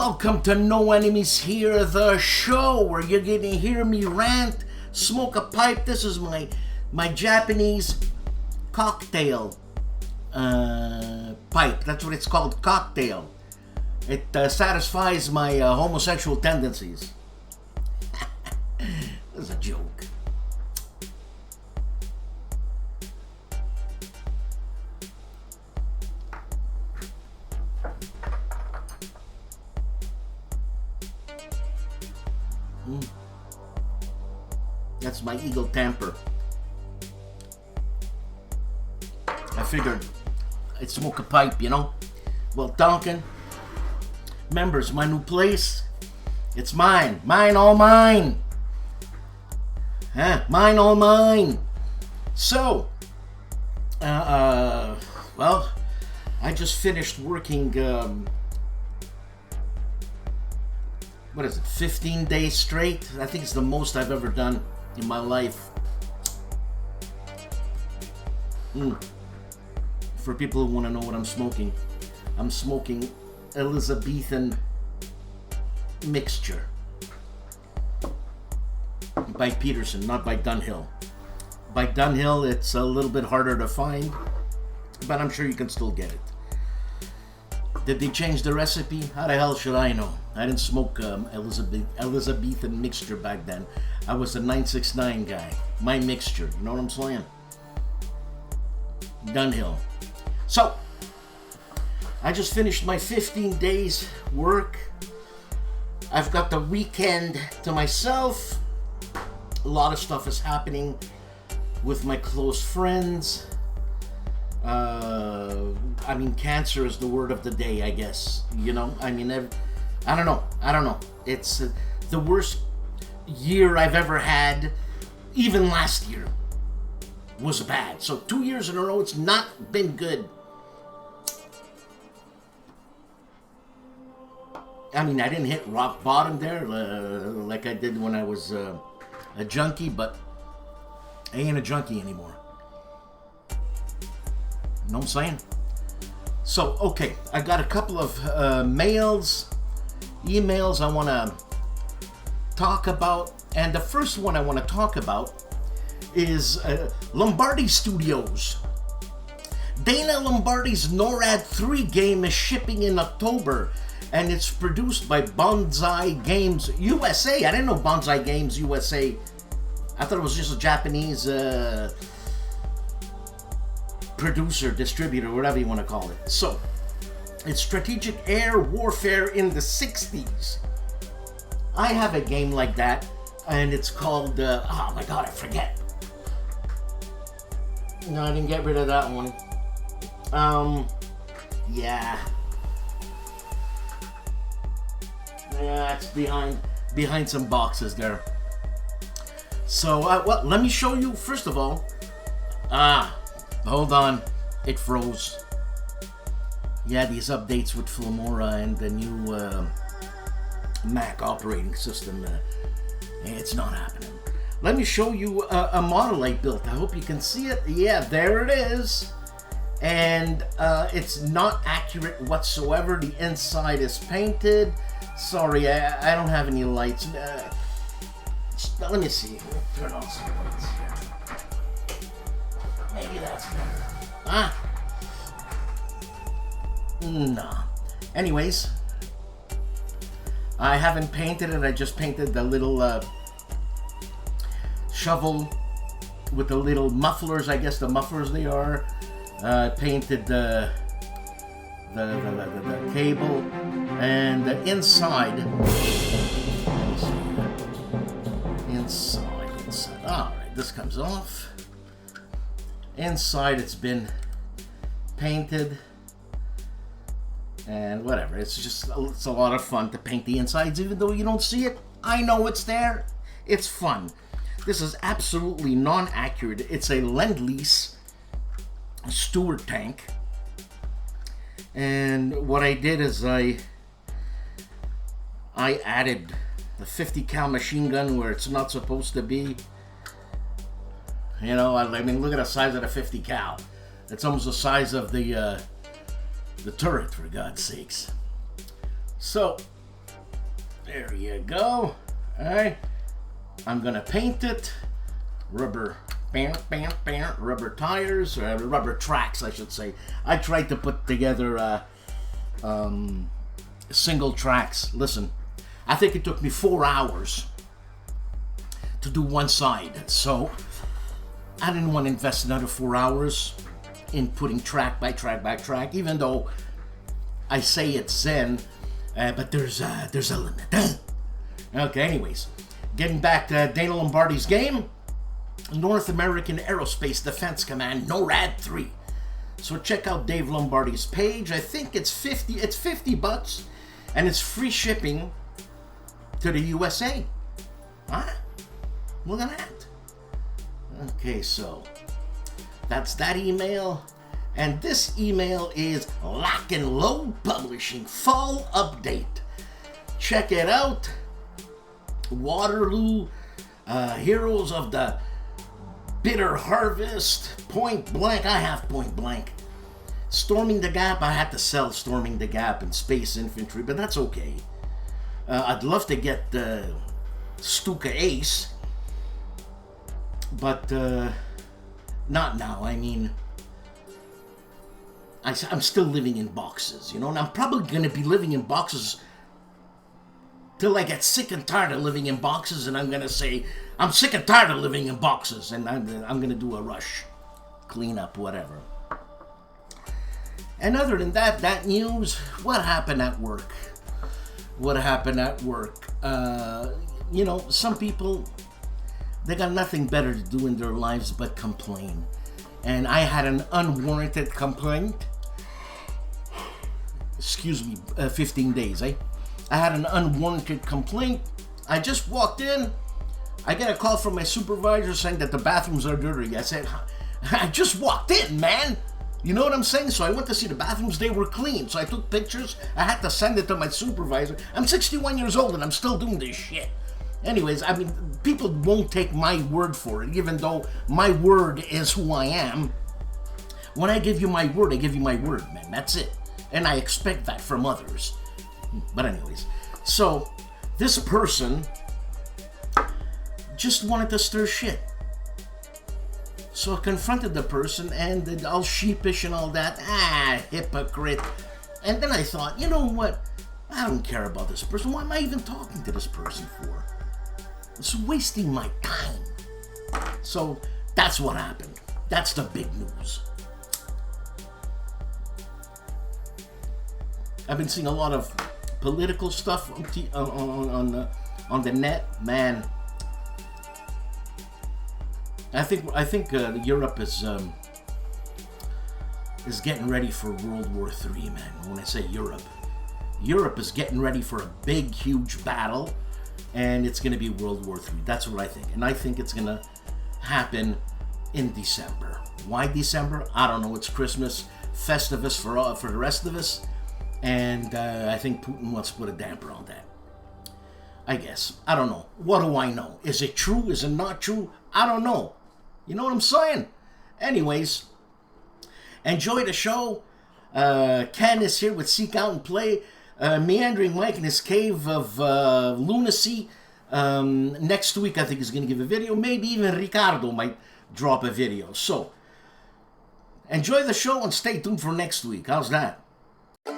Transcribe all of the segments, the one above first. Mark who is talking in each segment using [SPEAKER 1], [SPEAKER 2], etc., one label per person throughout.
[SPEAKER 1] Welcome to No Enemies Here, the show where you're gonna hear me rant, smoke a pipe. This is my Japanese cocktail pipe. That's what it's called, cocktail. It satisfies my homosexual tendencies. This is a joke. That's my Eagle Tamper. I figured I'd smoke a pipe, you know? Well, Duncan, members, my new place, it's mine. Mine, all mine. Huh? Mine, all mine. So, well, I just finished working, what is it, 15 days straight? I think it's the most I've ever done in my life. For people who want to know what I'm smoking Elizabethan mixture by Peterson, not by Dunhill. By Dunhill, it's a little bit harder to find, but I'm sure you can still get it. Did they change the recipe? How the hell should I know? I didn't smoke Elizabethan mixture back then. I was a 969 guy. My mixture, you know what I'm saying? Dunhill. So, I just finished my 15 days work. I've got the weekend to myself. A lot of stuff is happening with my close friends. I mean, cancer is the word of the day, I guess. You know, I mean, I don't know. It's the worst year I've ever had. Even last year was bad. So 2 years in a row, it's not been good. I mean, I didn't hit rock bottom there like I did when I was a junkie, but I ain't a junkie anymore. You know what I'm saying? So, okay, I got a couple of emails I want to talk about. And the first one I want to talk about is Lombardi Studios. Dana Lombardi's NORAD 3 game is shipping in October, and it's produced by Bonsai Games USA. I didn't know Bonsai Games USA. I thought it was just a Japanese producer, distributor, whatever you want to call it. So, it's strategic air warfare in the 60s. I have a game like that, and it's called, oh my god, I forget. No, I didn't get rid of that one. Yeah. Yeah, it's behind some boxes there. So, well, let me show you, first of all, hold on, it froze. Yeah, these updates with Filmora and the new Mac operating system, it's not happening. Let me show you a model I built. I hope you can see it. Yeah, there it is. And it's not accurate whatsoever. The inside is painted. Sorry, I don't have any lights. Let me see. Turn on some lights here. Maybe that's better. No. Anyways, I haven't painted it. I just painted the little shovel with the little mufflers. I guess the mufflers they are. Painted the cable and the inside. Inside. All right, this comes off. Inside, it's been painted. And whatever, it's a lot of fun to paint the insides, even though you don't see it. I know it's there. It's fun. This is absolutely non-accurate. It's a Lend-Lease Stewart tank. And what I did is I added the 50 cal machine gun where it's not supposed to be. You know, I mean, look at the size of the 50 cal. It's almost the size of the turret, for God's sakes. So, There you go. Alright. I'm gonna paint it. Rubber rubber tires, or rubber tracks, I should say. I tried to put together single tracks. Listen, I think it took me 4 hours to do one side, so I didn't want to invest another 4 hours in putting track by track by track, even though I say it's Zen, but there's a limit. Okay, anyways, getting back to Dana Lombardi's game, North American Aerospace Defense Command NORAD 3. So check out Dave Lombardi's page. I think it's $50, and it's free shipping to the USA. Huh? Look at that. Okay, so that's that email. And this email is Lock and Load Publishing Fall Update. Check it out. Waterloo, Heroes of the Bitter Harvest, Point Blank. I have Point Blank. Storming the Gap. I had to sell Storming the Gap and Space Infantry, but that's okay. I'd love to get Stuka Ace, but not now. I mean, I'm still living in boxes, you know, and I'm probably going to be living in boxes till I get sick and tired of living in boxes, and I'm going to say, I'm sick and tired of living in boxes, and I'm going to do a rush, clean up, whatever. And other than that, that news, what happened at work? What happened at work? You know, some people, they got nothing better to do in their lives but complain. And I had an unwarranted complaint. Excuse me, 15 days, eh? I had an unwarranted complaint. I just walked in. I get a call from my supervisor saying that the bathrooms are dirty. I said, I just walked in, man. You know what I'm saying? So I went to see the bathrooms. They were clean. So I took pictures. I had to send it to my supervisor. I'm 61 years old and I'm still doing this shit. Anyways, I mean, people won't take my word for it, even though my word is who I am. When I give you my word, I give you my word, man. That's it. And I expect that from others. But anyways, so this person just wanted to stir shit. So I confronted the person, and all sheepish and all that. Hypocrite. And then I thought, you know what? I don't care about this person. Why am I even talking to this person for? It's wasting my time. So that's what happened. That's the big news. I've been seeing a lot of political stuff on the net, man. I think Europe is getting ready for World War III, man. When I say Europe is getting ready for a big, huge battle, and it's going to be World War III. That's what I think, and I think it's going to happen in December. Why December? I don't know. It's Christmas, Festivus for the rest of us. And I think Putin wants to put a damper on that. I guess. I don't know. What do I know? Is it true? Is it not true? I don't know. You know what I'm saying? Anyways, enjoy the show. Ken is here with Seek Out and Play. Meandering Mike in his cave of lunacy. Next week, I think he's going to give a video. Maybe even Ricardo might drop a video. So, enjoy the show and stay tuned for next week. How's that?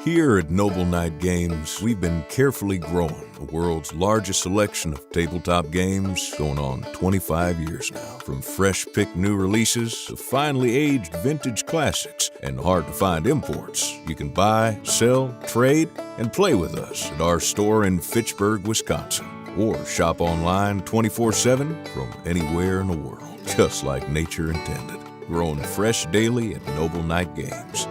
[SPEAKER 2] Here at Noble Knight Games, we've been carefully growing the world's largest selection of tabletop games going on 25 years now. From fresh-picked new releases to finely aged vintage classics and hard-to-find imports, you can buy, sell, trade, and play with us at our store in Fitchburg, Wisconsin. Or shop online 24/7 from anywhere in the world, just like nature intended. Growing fresh daily at Noble Knight Games.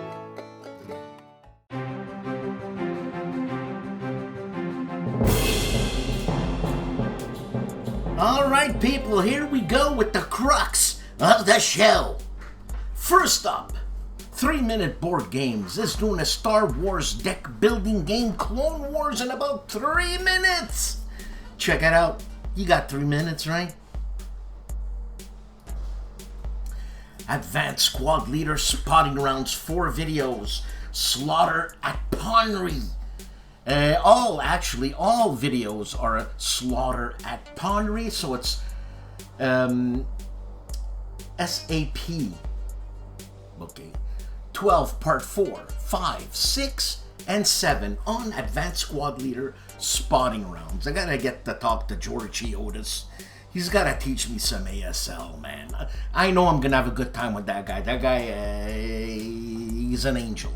[SPEAKER 1] Alright people, here we go with the crux of the show. First up, 3-minute board games is doing a Star Wars deck building game, Clone Wars, in about 3 minutes. Check it out. You got 3 minutes, right? Advanced Squad Leader Spotting Rounds 4 videos. Slaughter at Ponry. All videos are Slaughter at Pondry, so it's SAP. Okay. 12, part 4, 5, 6, and 7 on Advanced Squad Leader spotting rounds. I gotta get to talk to Georgie Otis. He's gotta teach me some ASL, man. I know I'm gonna have a good time with that guy. That guy, he's an angel.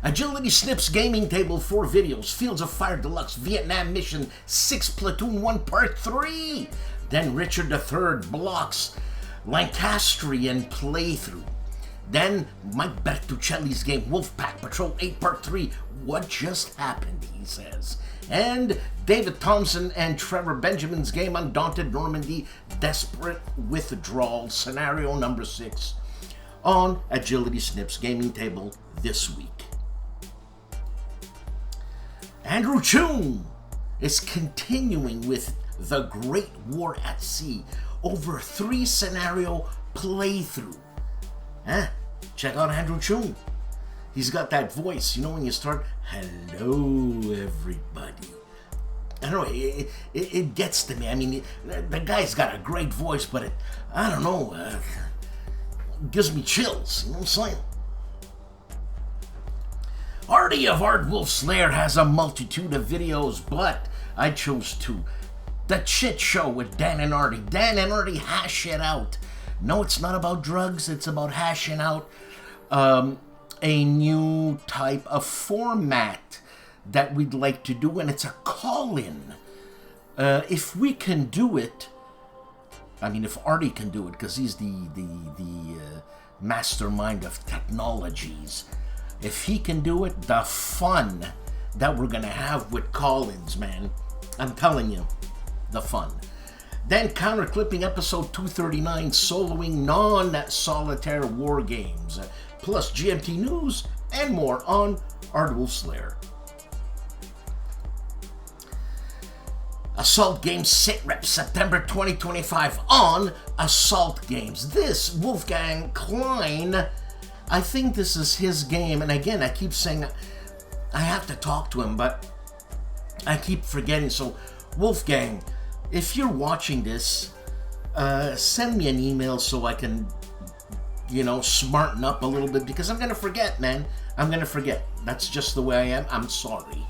[SPEAKER 1] Agility Snips Gaming Table 4 videos. Fields of Fire Deluxe Vietnam Mission 6 Platoon 1 Part 3. Then Richard III Blocks Lancastrian Playthrough. Then Mike Bertuccelli's game Wolfpack Patrol 8 Part 3. What just happened, he says. And David Thompson and Trevor Benjamin's game Undaunted Normandy Desperate Withdrawal Scenario number 6 on Agility Snips Gaming Table this week. Andrew Choon is continuing with The Great War at Sea over 3 scenario playthrough. Check out Andrew Choon. He's got that voice, you know, when you start, hello everybody. I don't know, it gets to me. I mean, the guy's got a great voice, but it, I don't know, gives me chills, you know what I'm saying? Artie of ARDWULF'S Lair has a multitude of videos, but I chose 2. The Chit Show with Dan and Artie. Dan and Artie hash it out. No, it's not about drugs, it's about hashing out a new type of format that we'd like to do, and it's a call-in. If we can do it, I mean, if Artie can do it, because he's the mastermind of technologies. If he can do it, the fun that we're gonna have with call-ins, man. I'm telling you, the fun. Then Counterclipping episode 239, soloing non-solitaire war games, plus GMT news and more on ARDWULF'S Lair. Assault Games Sitrep, September 2025 on Assault Games. This Wolfgang Klein, I think this is his game, and again, I keep saying I have to talk to him, but I keep forgetting. So, Wolfgang, if you're watching this, send me an email so I can, you know, smarten up a little bit, because I'm gonna forget, man. I'm gonna forget. That's just the way I am. I'm sorry.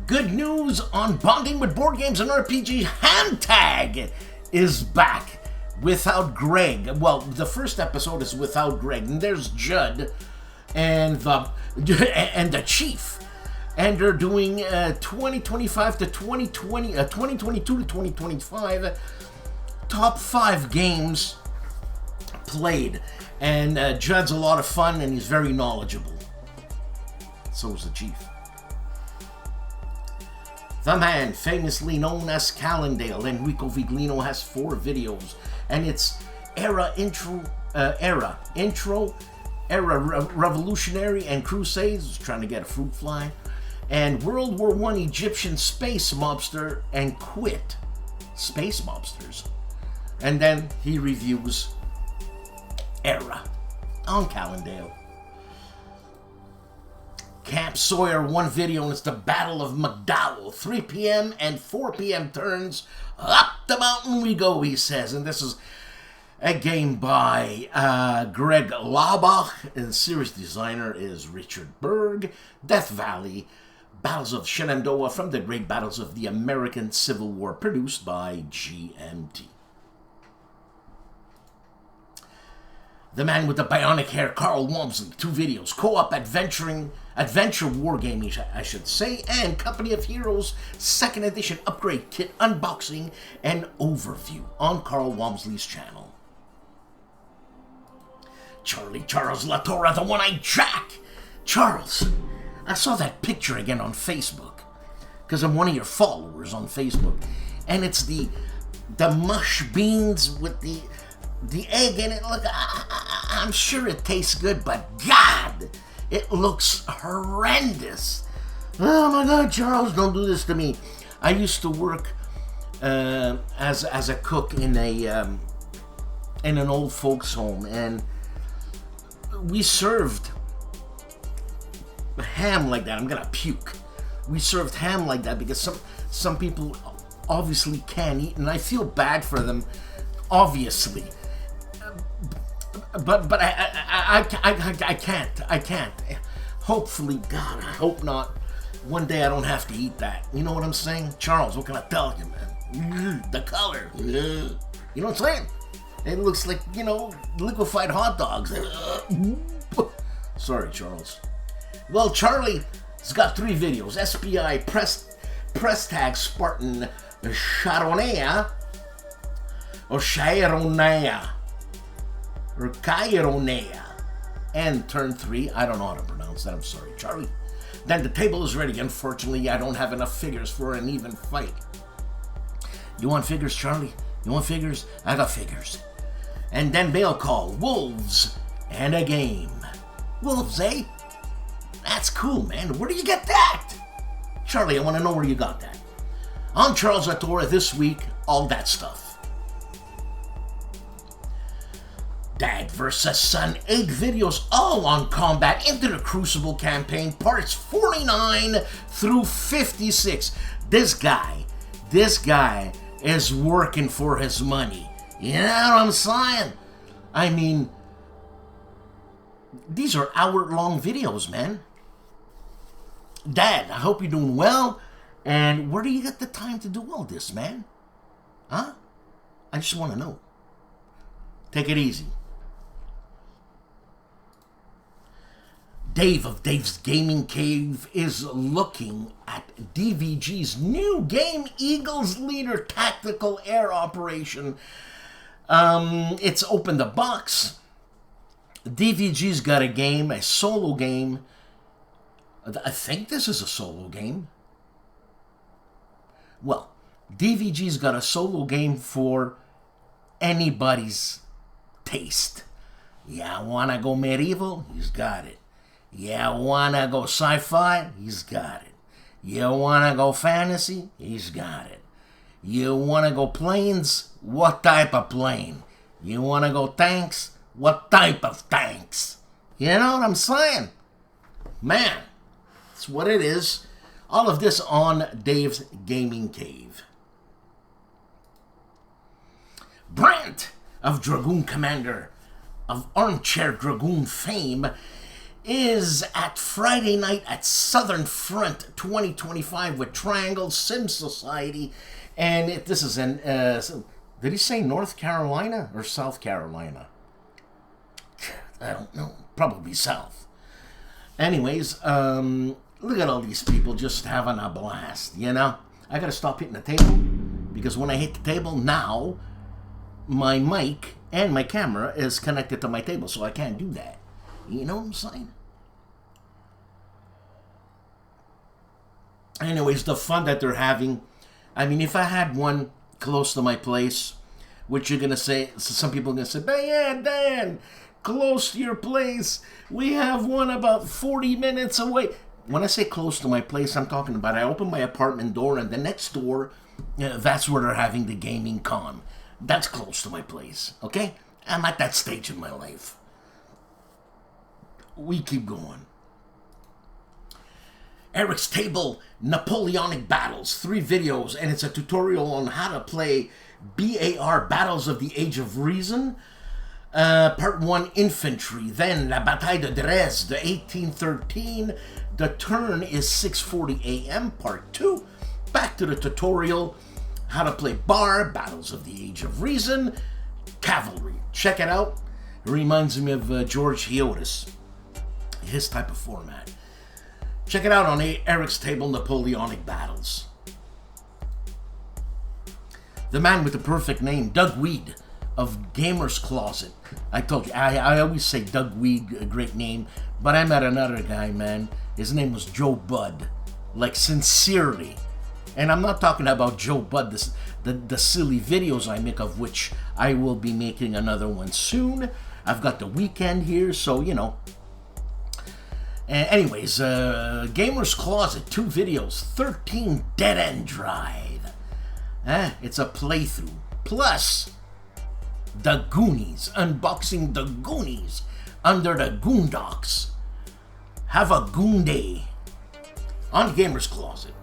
[SPEAKER 1] Good news on Bonding with Board Games and RPG. Hand Tag is back. Without Greg. Well, the first episode is without Greg, and there's Judd and the Chief, and they're doing 2025 to 2020, 2022 to 2025 top 5 games played, and Judd's a lot of fun, and he's very knowledgeable. So is the Chief. The man famously known as Calandale, Enrico Viglino, has 4 videos. And it's Era Revolutionary and Crusades, trying to get a fruit fly, and World War I Egyptian Space Mobster and Quit Space Mobsters. And then he reviews Era on Calandale. Camp Sawyer 1 video, and it's the Battle of McDowell, 3 p.m. and 4 p.m. turns. Up the mountain we go, he says. And this is a game by Greg Laubach, and the series designer is Richard Berg. Death Valley, Battles of Shenandoah from the Great Battles of the American Civil War, produced by GMT. The man with the bionic hair, Carl Walmsley, 2 videos, co-op adventure wargaming, I should say, and Company of Heroes 2nd edition upgrade kit unboxing and overview on Carl Walmsley's channel. Charles Latorre, the One-Eyed Jack. Charles, I saw that picture again on Facebook, because I'm one of your followers on Facebook, and it's the mush beans with the egg in it. Look, I'm sure it tastes good, but God, it looks horrendous. Oh my God, Charles, don't do this to me. I used to work as a cook in an old folks home, and we served ham like that, I'm gonna puke. We served ham like that because some people obviously can't eat, and I feel bad for them, obviously. But I can't. Hopefully, God, I hope not. One day I don't have to eat that. You know what I'm saying? Charles, what can I tell you, man? The color. You know what I'm saying? It looks like, you know, liquefied hot dogs. Sorry, Charles. Well, Charlie's got 3 videos. SPI press tag Spartan Charonea or Chironea or Chironea, and turn 3. I don't know how to pronounce that. I'm sorry, Charlie. Then the table is ready. Unfortunately, I don't have enough figures for an even fight. You want figures, Charlie? You want figures? I got figures. And then mail call, wolves, and a game. Wolves, eh? That's cool, man. Where do you get that? Charlie, I want to know where you got that. I'm Charles Atora. This week, all that stuff. Dad vs. Son, 8 videos, all on combat into the Crucible campaign, parts 49 through 56. This guy is working for his money. You know what I'm saying? I mean, these are hour-long videos, man. Dad, I hope you're doing well. And where do you get the time to do all this, man? Huh? I just want to know. Take it easy. Dave of Dave's Gaming Cave is looking at DVG's new game, Eagles Leader Tactical Air Operation. It's opened the box. DVG's got a game, a solo game. I think this is a solo game. Well, DVG's got a solo game for anybody's taste. Yeah, wanna go medieval? He's got it. You wanna go sci-fi? He's got it. You wanna go fantasy? He's got it. You wanna go planes? What type of plane? You wanna go tanks? What type of tanks? You know what I'm saying? Man, that's what it is. All of this on Dave's Gaming Cave. Brant of Dragoon Commander of Armchair Dragoon fame is at Friday night at Southern Front 2025 with Triangle Sim Society. And this is in, did he say North Carolina or South Carolina? I don't know. Probably South. Anyways, look at all these people just having a blast, you know? I gotta stop hitting the table because when I hit the table now, my mic and my camera is connected to my table, so I can't do that. You know what I'm saying? Anyways, the fun that they're having. I mean, if I had one close to my place, which you're going to say, some people are going to say, but yeah, Dan, close to your place. We have one about 40 minutes away. When I say close to my place, I'm talking about I open my apartment door and the next door, that's where they're having the gaming con. That's close to my place, okay? I'm at that stage in my life. We keep going. Eric's Table Napoleonic Battles, 3 videos, and it's a tutorial on how to play BAR, Battles of the Age of Reason. Part 1, Infantry, then La Bataille de Dresde, 1813. The turn is 6:40 a.m. Part 2, back to the tutorial, how to play BAR, Battles of the Age of Reason, Cavalry. Check it out. It reminds me of George Hiotis, his type of format. Check it out on Eric's Table Napoleonic Battles. The man with the perfect name, Doug Weed of Gamer's Closet. I told you, I always say Doug Weed, a great name, but I met another guy, man. His name was Joe Bud. Like, sincerely. And I'm not talking about Joe Bud, the silly videos I make, of which I will be making another one soon. I've got the weekend here, so, you know. Anyways, Gamer's Closet, 2 videos, 13 Dead End Drive. It's a playthrough. Plus, The Goonies, unboxing The Goonies under the Goondocks. Have a goon day on Gamer's Closet.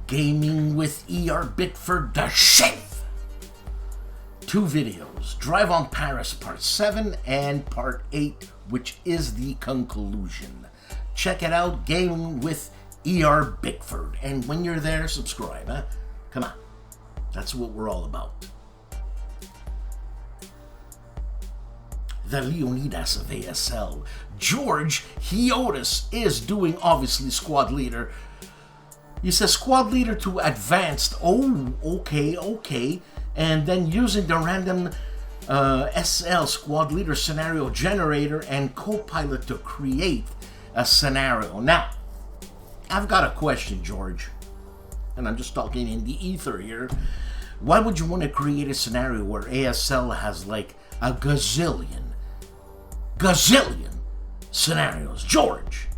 [SPEAKER 1] Gaming with E.R. Bitford the Chef. 2 videos. Drive on Paris Part 7 and Part 8, which is the conclusion. Check it out, Gaming with E.R. Bickford. And when you're there, subscribe, huh? Come on. That's what we're all about. The Leonidas of ASL. George Hiotis is doing, obviously, squad leader. He says squad leader to advanced. Oh, okay. And then using the random SL squad leader scenario generator and co-pilot to create a scenario. Now, I've got a question, George. And I'm just talking in the ether here. Why would you want to create a scenario where ASL has like a gazillion scenarios? George,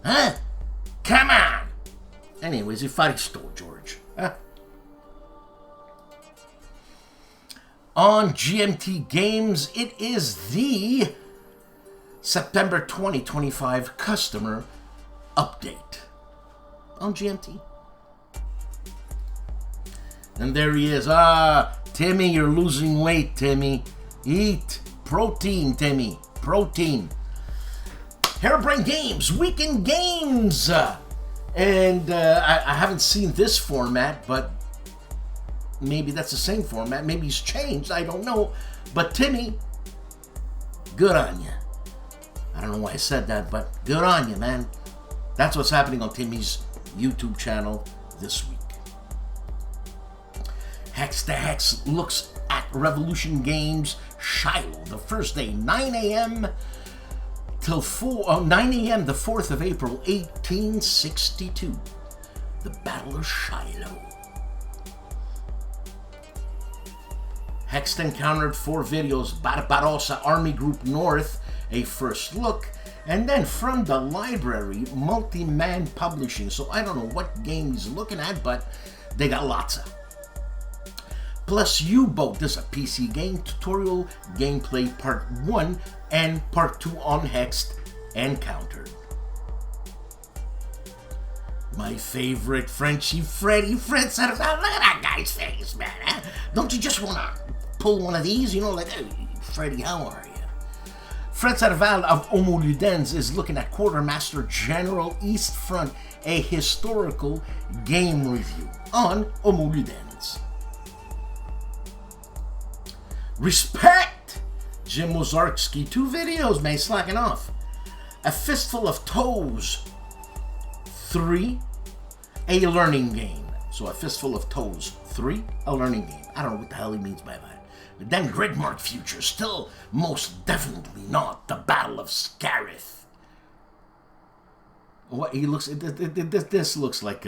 [SPEAKER 1] huh? Come on. Anyways, if I stole George, huh? On GMT Games, it is the September 2025 customer update on GMT. And there he is. Timmy, you're losing weight, Timmy. Eat protein, Timmy. Protein. Harebrained Games, Weekend Games. And I haven't seen this format, but maybe that's the same format. Maybe he's changed. I don't know. But Timmy, good on you. I don't know why I said that, but good on you, man. That's what's happening on Timmy's YouTube channel this week. Hex to Hex looks at Revolution Games Shiloh, the first day, 9 a.m. till 9 a.m. the 4th of April, 1862. The Battle of Shiloh. Hex encountered 4 videos, Barbarossa Army Group North, a first look, and then from the library, Multi-Man Publishing. So I don't know what game he's looking at, but they got lots of. Plus U-Boat, this is a PC game, tutorial gameplay part 1 and part 2 on Hexed Encountered. My favorite Frenchie Freddy Fred said, look at that guy's face, man. Huh? Don't you just want to pull one of these? You know, like, hey, Freddy, how are you? Fred Serval of Homo Ludens is looking at Quartermaster General East Front, a historical game review on Homo Ludens. Respect! Jim Wozarski, 2 videos, man, slacking off. A Fistful of Toes 3, a learning game. So A Fistful of Toes 3, a learning game. I don't know what the hell he means by that. But then Gridmark Future, still most definitely not the Battle of Scarif. What he looks, this looks like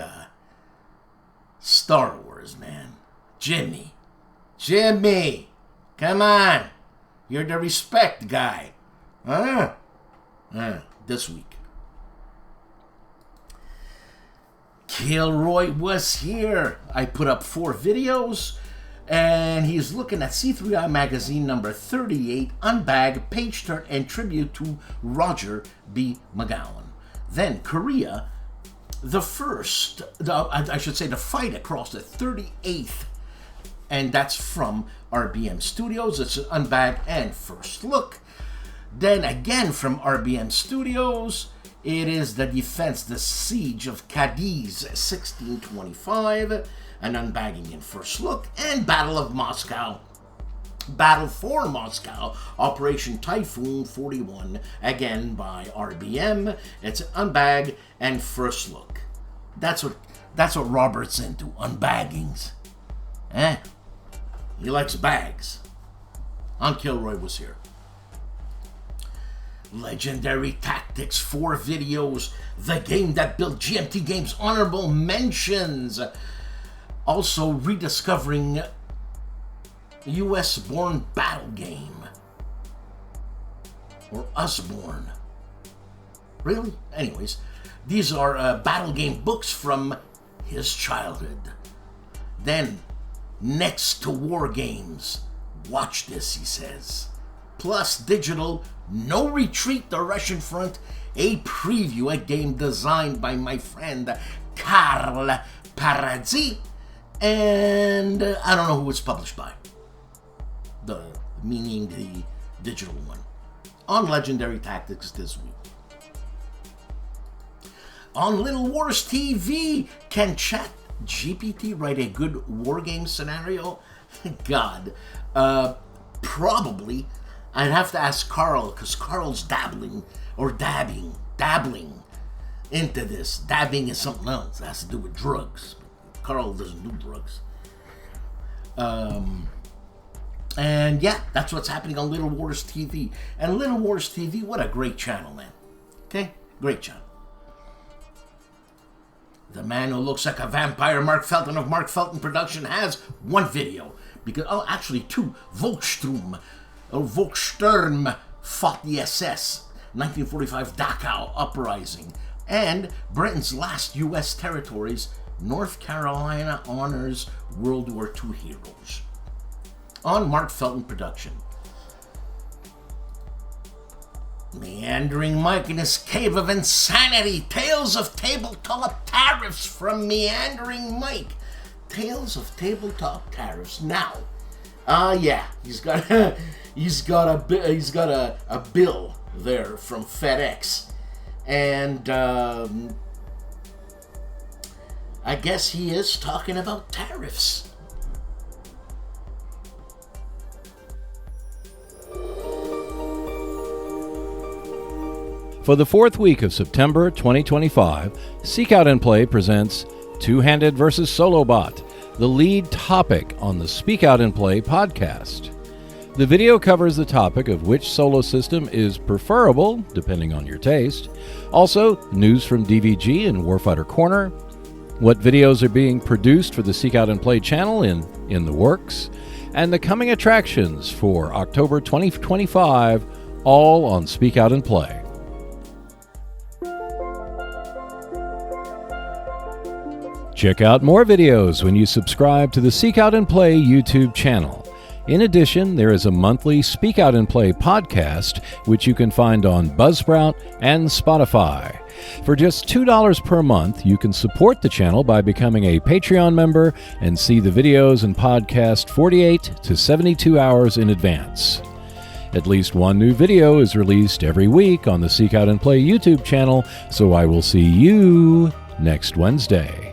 [SPEAKER 1] Star Wars, man. Jimmy, come on, you're the respect guy, huh? This week, KilRoyWasHere. I put up 4 videos. And he's looking at C3I Magazine number 38, Unbag, Page Turn, and Tribute to Roger B. McGowan. Then Korea, the fight across the 38th. And that's from RBM Studios. It's an Unbag and first look. Then again from RBM Studios, it is the defense, the siege of Cadiz, 1625. An unbagging in first look, and Battle of Moscow. Battle for Moscow, Operation Typhoon 41, again by RBM. It's unbag and first look. That's what Robert's into, unbaggings. He likes bags. On KilRoyWasHere. Legendary Tactics, 4 videos. The game that built GMT Games honorable mentions. Also rediscovering US-born battle game. Or us-born. Really? Anyways, these are battle game books from his childhood. Then, next to war games. Watch this, he says. plus digital, No Retreat, the Russian Front, a preview, a game designed by my friend Carl Parazzi, and I don't know who it's published by, meaning the digital one, on Legendary Tactics this week. On Little Wars TV, can ChatGPT write a good wargame scenario? God, probably. I'd have to ask Carl, because Carl's dabbling into this. Dabbing is something else. It has to do with drugs. Carl doesn't do drugs. And yeah, that's what's happening on Little Wars TV. And Little Wars TV, what a great channel, man. Okay? Great channel. The man who looks like a vampire, Mark Felton of Mark Felton Production, has one video. Because, actually two. Volksturm fought the SS. 1945 Dachau Uprising. And Britain's last U.S. territories, North Carolina honors World War II heroes. On Mark Felton Production. Meandering Mike in his cave of insanity. Tales of tabletop tariffs from Meandering Mike. Tales of tabletop tariffs. Now, yeah, he's got a bill there from FedEx, and I guess he is talking about tariffs.
[SPEAKER 3] For the fourth week of September 2025, Seek Out and Play presents Two-Handed vs. Solobot, the lead topic on the Speak Out and Play podcast. The video covers the topic of which solo system is preferable, depending on your taste. Also, news from DVG and Warfighter Corner, what videos are being produced for the Seek Out and Play channel in the works, and the coming attractions for October 2025, all on Speak Out and Play. Check out more videos when you subscribe to the Seek Out and Play YouTube channel. In addition, there is a monthly Speak Out and Play podcast, which you can find on Buzzsprout and Spotify. For just $2 per month, you can support the channel by becoming a Patreon member and see the videos and podcast 48 to 72 hours in advance. At least one new video is released every week on the Seek Out and Play YouTube channel, so I will see you next Wednesday.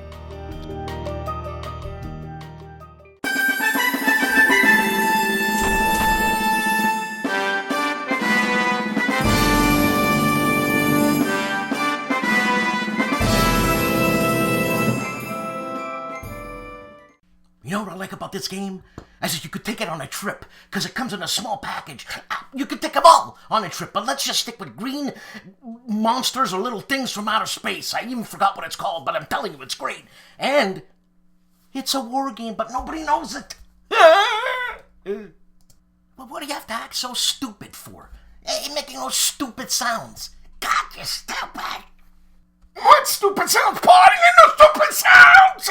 [SPEAKER 1] You know what I like about this game? I said you could take it on a trip, because it comes in a small package. You could take them all on a trip, but let's just stick with green monsters or little things from outer space. I even forgot what it's called, but I'm telling you, it's great. And it's a war game, but nobody knows it. Well, what do you have to act so stupid for? Hey, making those stupid sounds. God, you're stupid. What stupid sounds? Parting in the stupid sounds!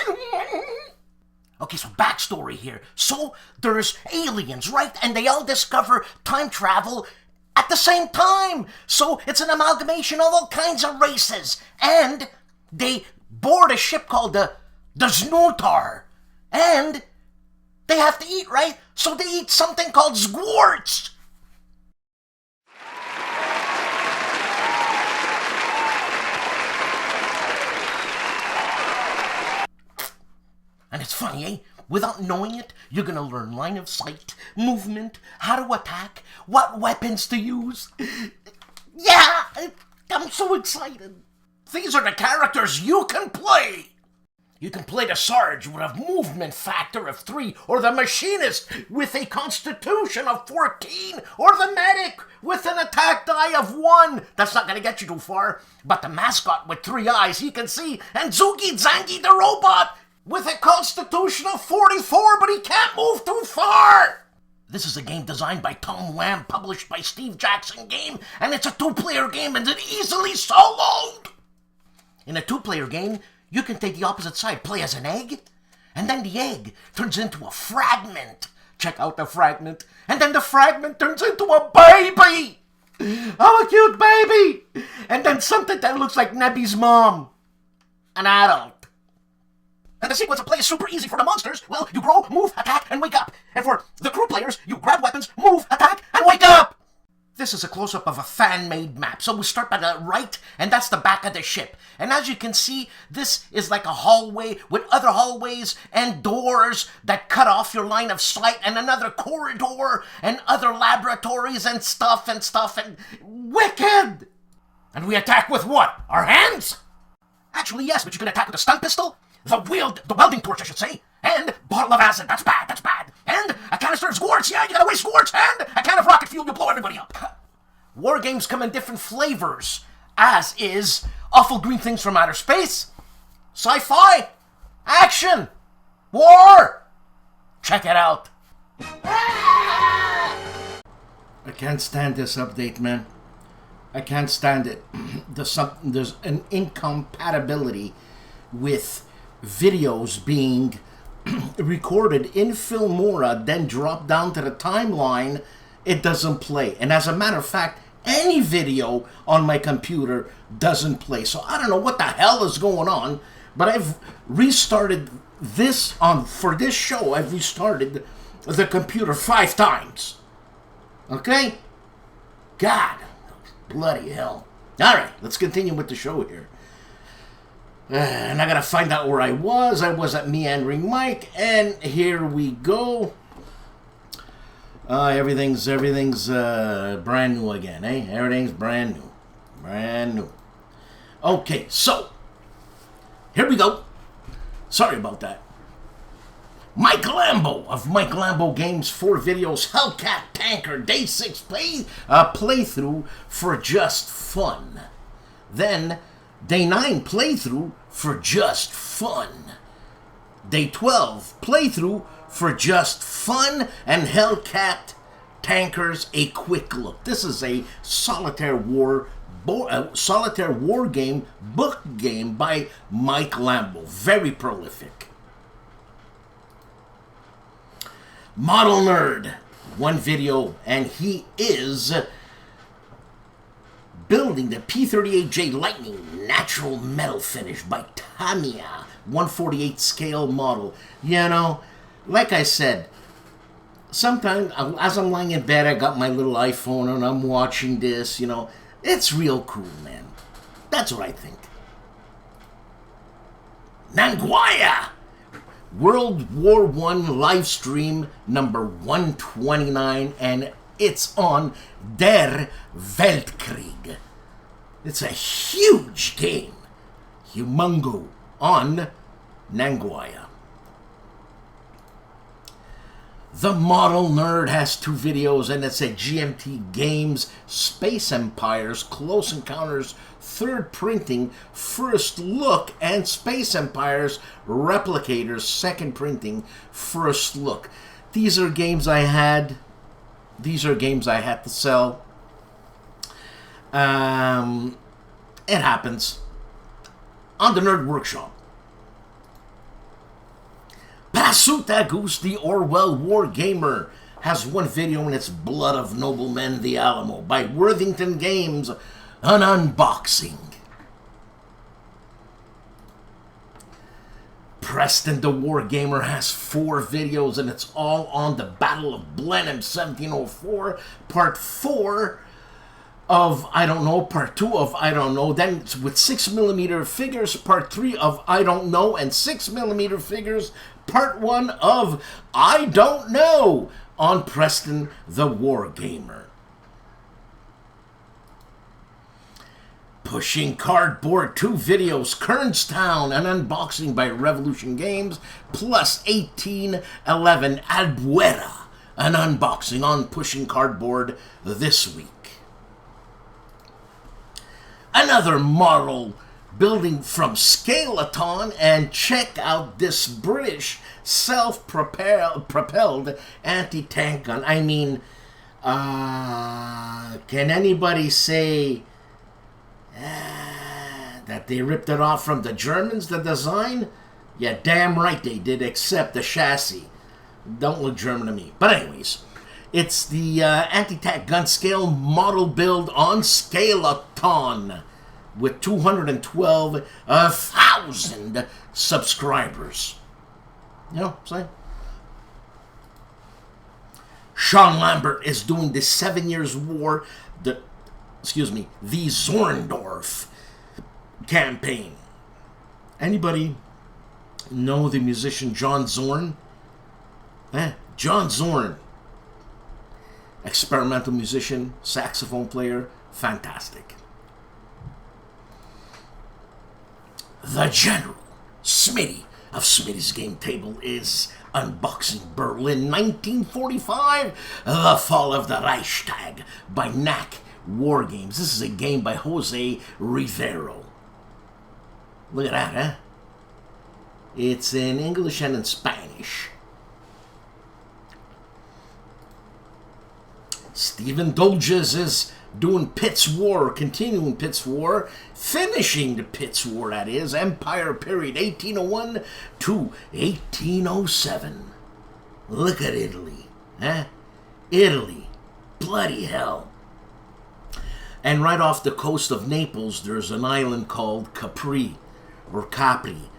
[SPEAKER 1] Okay, so backstory here. So, there's aliens, right? And they all discover time travel at the same time. So, it's an amalgamation of all kinds of races. And they board a ship called the Znootar. And they have to eat, right? So they eat something called squirts. And it's funny, eh? Without knowing it, you're gonna learn line of sight, movement, how to attack, what weapons to use. Yeah, I'm so excited. These are the characters you can play. You can play the Sarge with a movement factor of 3, or the Machinist with a constitution of 14, or the Medic with an attack die of 1. That's not gonna get you too far. But the Mascot with 3 eyes, he can see, and Zuki Zangi the Robot with a constitution of 44, but he can't move too far. This is a game designed by Tom Lamb, published by Steve Jackson Game, and it's a 2-player game and it's easily soloed. In a 2-player game, you can take the opposite side, play as an egg, and then the egg turns into a fragment check out the fragment. And then the fragment turns into a baby! Oh, a cute baby! And then something that looks like Nebby's mom. An adult. And the sequence of play is super easy for the monsters. Well, you grow, move, attack, and wake up. And for the crew players, you grab weapons, move, attack, and wake up! This is a close-up of a fan-made map. So we start by the right, and that's the back of the ship. And as you can see, this is like a hallway with other hallways and doors that cut off your line of sight, and another corridor, and other laboratories and stuff, and wicked! And we attack with what? Our hands? Actually, yes, but you can attack with a stun pistol, the welding torch, I should say, and bottle of acid. That's bad, that's bad. And a canister of squirts. Yeah, you gotta waste squirts. And a can of rocket fuel. You blow everybody up. War games come in different flavors, as is awful green things from outer space, sci-fi, action, war. Check it out. I can't stand this update, man. I can't stand it. There's an incompatibility with videos being recorded in Filmora, then dropped down to the timeline. It doesn't play. And as a matter of fact, any video on my computer doesn't play. So I don't know what the hell is going on, but I've restarted this for this show. I've restarted the computer 5 times. Okay? God, bloody hell. All right, let's continue with the show here. And I gotta find out where I was. I was at Meandering Mike, and here we go. Everything's brand new again, eh? Everything's brand new. Okay, so here we go. Sorry about that. Mike Lambo of Mike Lambo Games 4 videos, Hellcat Tanker Day 6 playthrough for just fun. Then Day 9 playthrough for just fun. Day 12 playthrough for just fun. And Hellcat Tankers a quick look. This is a solitaire war game, book game by Mike Lambo. Very prolific. Model Nerd, 1 video, and he is building the P-38J Lightning natural metal finish by Tamiya, 1/48 scale model. You know, like I said, sometimes as I'm lying in bed, I got my little iPhone and I'm watching this, you know. It's real cool, man. That's what I think. Nanguaya! World War I live stream number 129, and it's on Der Weltkrieg. It's a huge game. Humongo on Nanguaya. The Model Nerd has 2 videos, and it's a GMT Games Space Empires Close Encounters 3rd Printing First Look, and Space Empires Replicators 2nd Printing First Look. These are games I had. These are games I had to sell. It happens. On the Nerd Workshop. Pasuta Goose, the Orwell War Gamer, has 1 video, and it's Blood of Noblemen, the Alamo, by Worthington Games, an unboxing. Preston the War Gamer has 4 videos, and it's all on the Battle of Blenheim 1704, Part 4 of I Don't Know, Part 2 of I Don't Know, then with 6mm figures, Part 3 of I Don't Know, and 6mm figures, Part 1 of I Don't Know, on Preston the War Gamer. Pushing Cardboard 2 videos, Kernstown, an unboxing by Revolution Games, plus 1811 Albuera, an unboxing on Pushing Cardboard this week. Another model building from Scale-a-ton, and check out this British self-propelled anti-tank gun. I mean, can anybody say that they ripped it off from the Germans, the design? Yeah, damn right they did, except the chassis. Don't look German to me. But anyways, it's the anti-tank gun scale model build on Scale-a-ton with 212,000 subscribers. You know what I'm saying? Sean Lambert is doing the 7 Years War, the Zorndorf campaign. Anybody know the musician John Zorn? John Zorn. Experimental musician, saxophone player, fantastic. The General, Smitty of Smitty's Game Table, is unboxing Berlin 1945, The Fall of the Reichstag by NAC Wargames. This is a game by Jose Rivero. Look at that, huh? It's in English and in Spanish. Stephen Dolges is doing Pitt's War, continuing Pitt's War, finishing the Pitt's War, that is, Empire period 1801 to 1807. Look at Italy, huh? Italy, bloody hell. And right off the coast of Naples, there's an island called Capri, or Capri,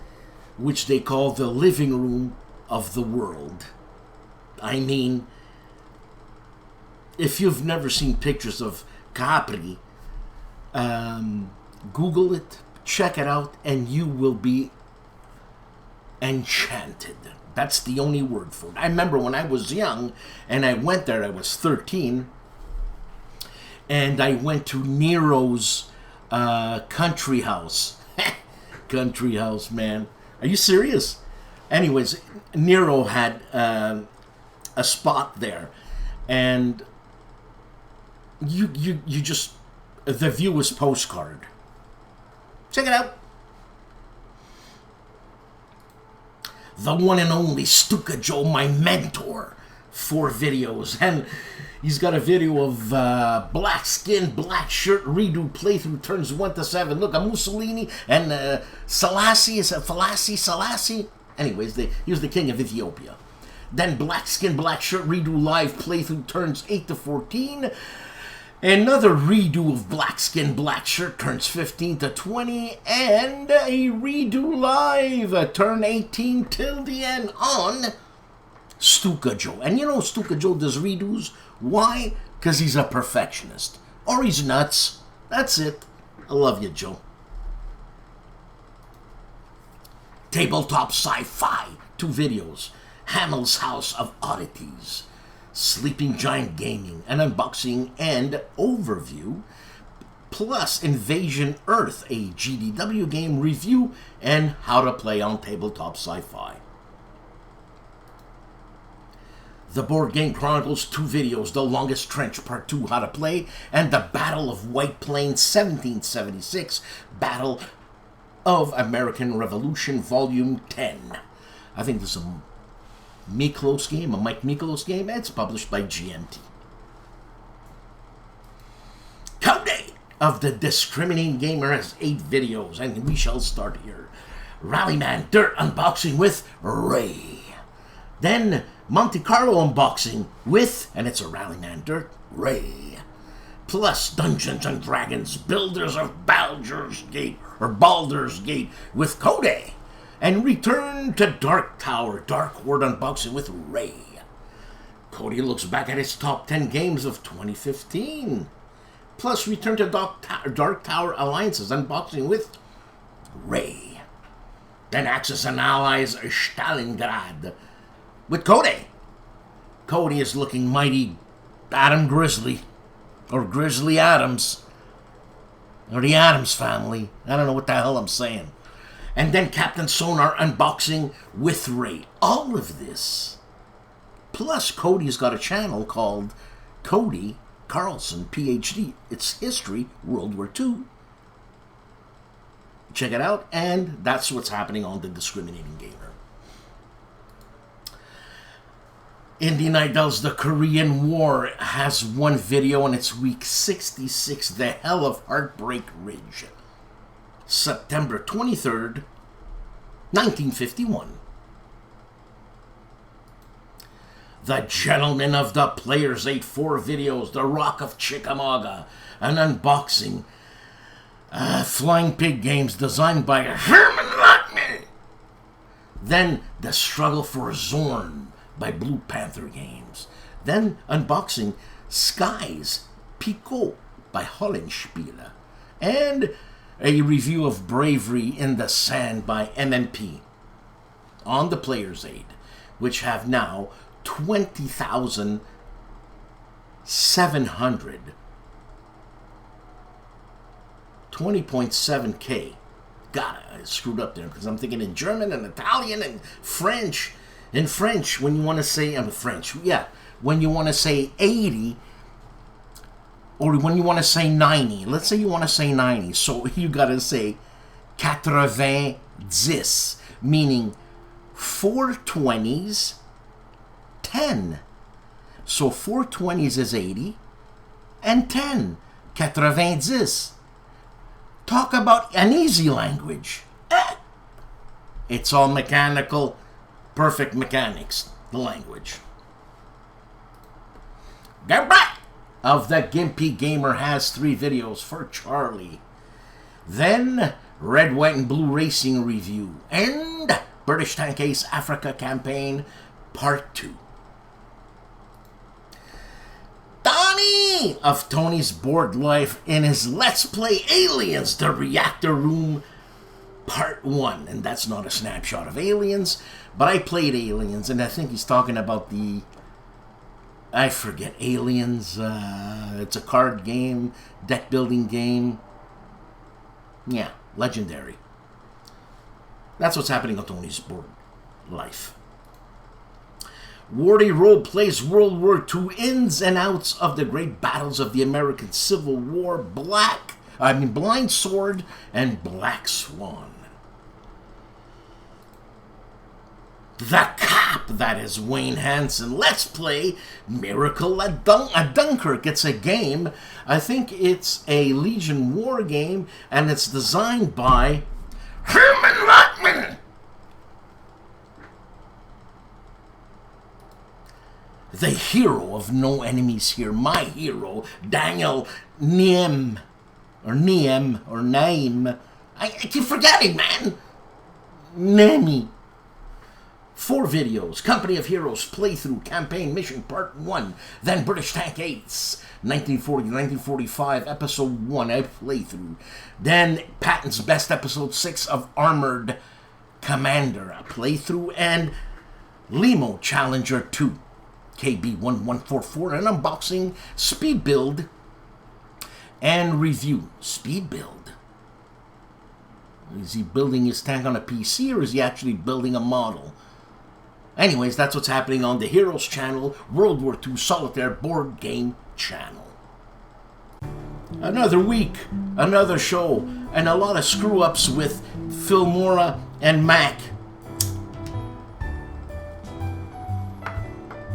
[SPEAKER 1] which they call the living room of the world. I mean, if you've never seen pictures of Capri, Google it, check it out, and you will be enchanted. That's the only word for it. I remember when I was young, and I went there, I was 13, and I went to Nero's country house. Country house, man. Are you serious? Anyways, Nero had a spot there, and you just, the view is postcard. Check it out. The one and only STUKAJOE, my mentor, 4 videos, and he's got a video of black skin, black shirt redo playthrough turns 1 to 7. Look, a Mussolini and Selassie, is it Selassie? Anyways, he was the king of Ethiopia. Then black skin, black shirt redo live playthrough turns 8 to 14. Another redo of black skin, black shirt turns 15 to 20. And a redo live turn 18 till the end on STUKAJOE. And you know STUKAJOE does redos. Why? Because he's a perfectionist. Or he's nuts. That's it. I love you, Joe. Tabletop Sci-Fi, 2 videos. Hamel's House of Oddities. Sleeping Giant Gaming, an unboxing and overview. Plus Invasion Earth, a GDW game review and how to play on Tabletop Sci-Fi. The Board Game Chronicles, 2 videos, The Longest Trench Part 2, how to play, and the Battle of White Plains 1776, Battle of American Revolution, Volume 10. I think this is a Miklos game, a Mike Miklos game. It's published by GMT. Code of the Discriminating Gamer has 8 videos, and we shall start here. Rallyman Dirt unboxing with Ray. Then Monte Carlo unboxing with, and it's a Rallyman Dirt, Ray. Plus Dungeons and Dragons Builders of Baldur's Gate with Code. And Return to Dark Tower, Dark Horde unboxing with Ray. Cody looks back at his top 10 games of 2015. Plus Return to Dark Tower Alliances unboxing with Ray. Then Axis and Allies Stalingrad with Cody. Cody is looking mighty Adam Grizzly, or Grizzly Adams, or the Adams family. I don't know what the hell I'm saying. And then Captain Sonar unboxing with Ray. All of this. Plus, Cody's got a channel called Cody Carlson, PhD. It's History, World War II. Check it out, and that's what's happening on the Discriminating Gamer. Indie Night does the Korean War, has 1 video, and it's week 66, The Hell of Heartbreak Ridge. September 23rd, 1951. the Gentleman of the Players 8-4 videos, the Rock of Chickamauga, an unboxing, Flying Pig games designed by Herman Lockman. Then the Struggle for Zorn by Blue Panther Games. Then unboxing Skies Picot by HOLLANDSPIELE. And a review of Bravery in the Sand by MMP on the Player's Aid, which have now 20,700. 20.7K. God, I screwed up there because I'm thinking in German and Italian and French. In French, when you want to say, when you want to say 80, or when you want to say 90, let's say you want to say 90, so you got to say 90, meaning 4 20s, 10. So 4 20s is 80, and 10, 90. Talk about an easy language. It's all mechanical, perfect mechanics, the language. GIMPY of the GIMPY Gamer has 3 videos for Charlie. Then Red, White, and Blue Racing review. And British Tank Ace Africa Campaign Part 2. Donnie of Tony's Board Life in his Let's Play Aliens, the Reactor Room Part 1. And that's not a snapshot of Aliens, but I played Aliens, and I think he's talking about the... I forget, Aliens. It's a card game, deck building game. Yeah, legendary. That's what's happening on Tony's Board Life. Wardy Role plays World War II ins and outs of the great battles of the American Civil War, Blind Sword and Black Swan. The Cop, that is Wayne Hansen. Let's play Miracle at Dunkirk. It's a game. I think it's a Legion War game, and it's designed by Herman Lockman. The hero of No Enemies Here, my hero, Daniel Naim. I keep forgetting, man. Nemi. 4 videos. Company of Heroes Playthrough Campaign Mission Part 1. Then British Tank Ace 1940-1945 Episode 1 I playthrough. Then Patton's Best Episode 6 of Armored Commander a playthrough. And Limo Challenger 2 KB1144 an unboxing, speed build, and review. Speed build. Is he building his tank on a PC, or is he actually building a model? Anyways, that's what's happening on the Heroes channel, World War II Solitaire board game channel. Another week, another show, and a lot of screw-ups with Filmora and Mac.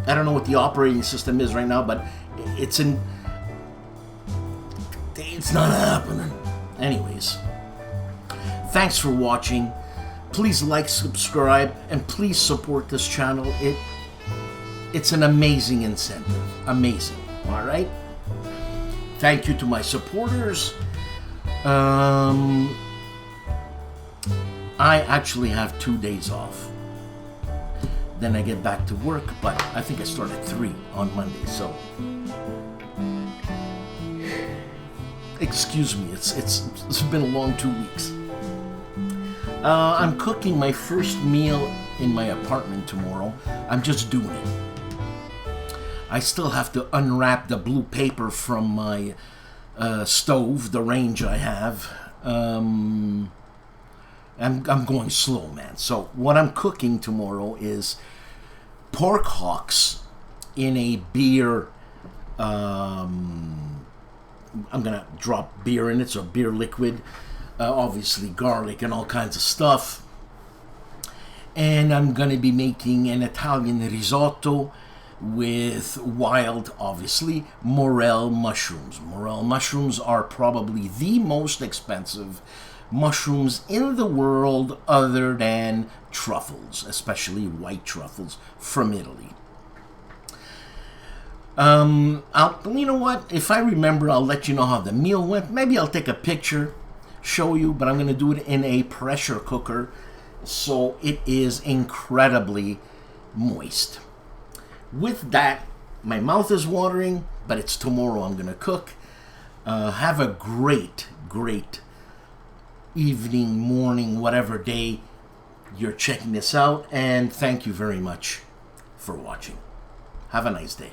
[SPEAKER 1] I don't know what the operating system is right now, but it's not happening. Anyways, thanks for watching. Please like, subscribe, and please support this channel. It's an amazing incentive. Amazing. All right? Thank you to my supporters. I actually have 2 days off. Then I get back to work, but I think I start at 3 on Monday, so... Excuse me, it's been a long 2 weeks. I'm cooking my first meal in my apartment tomorrow. I'm just doing it. I still have to unwrap the blue paper from my stove, the range I have. I'm going slow, man. So what I'm cooking tomorrow is pork hocks in a beer. I'm gonna drop beer in it, so beer liquid. Obviously garlic and all kinds of stuff. And I'm gonna be making an Italian risotto with wild, obviously, morel mushrooms. Morel mushrooms are probably the most expensive mushrooms in the world other than truffles, especially white truffles from Italy. You know what? If I remember, I'll let you know how the meal went. Maybe I'll take a picture, show you, but I'm going to do it in a pressure cooker, so it is incredibly moist. With that, my mouth is watering, but it's tomorrow I'm going to cook. Have a great evening, morning, whatever day you're checking this out, and thank you very much for watching. Have a nice day.